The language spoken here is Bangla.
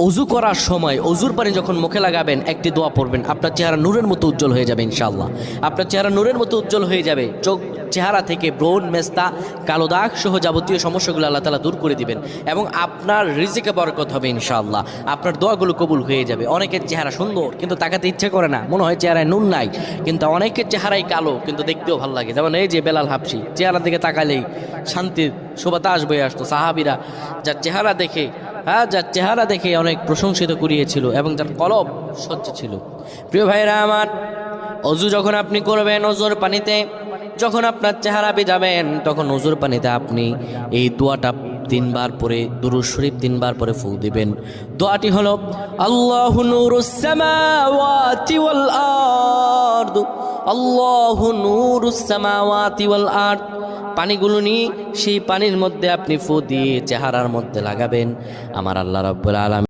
অজু করার সময় অজুর পানি যখন মুখে লাগাবেন একটি দোয়া পড়বেন, আপনার চেহারা নূরের মতো উজ্জ্বল হয়ে যাবে ইনশাআল্লাহ। আপনার চেহারা নূরের মতো উজ্জ্বল হয়ে যাবে, চেহারা থেকে ব্রণ, মেস্তা, কালো দাগ সহ যাবতীয় সমস্যাগুলো আল্লাহ তাআলা দূর করে দিবেন এবং আপনার রিজিকে বরকত হবে ইনশাআল্লাহ। আপনার দোয়াগুলো কবুল হয়ে যাবে। অনেকের চেহারা সুন্দর কিন্তু তাকাতে ইচ্ছে করে না, মনে হয় চেহারায় নুন নাই, কিন্তু অনেকের চেহারাই কালো কিন্তু দেখতেও ভালো লাগে। যেমন এই যে বেলাল হাবশি, চেহারার দিকে তাকালেই শান্তির সুবাতাস বয়ে আসতো। সাহাবীরা যার চেহারা দেখে অনেক প্রশংসিত করিয়েছিল এবং যার কলব স্বচ্ছ ছিল। প্রিয় ভাইরা আমার, অজু যখন আপনি করবেন, অজুর পানিতে যখন আপনার চেহারা ভিজাবেন, তখন অজুর পানিতে আপনি এই দোয়াটা 3 বার পরে, দুরূদ শরীফ 3 বার পরে ফু দিবেন। দোয়াটি হলো আল্লাহু নূরুস সামাওয়াতি ওয়াল আরদ, আল্লাহু নূরুস সামাওয়াতি ওয়াল আরদ। পানিগুলো নিয়ে সেই পানির মধ্যে আপনি ফু দিয়ে চেহারার মধ্যে লাগাবেন। আমার আল্লাহ রাব্বুল আলামিন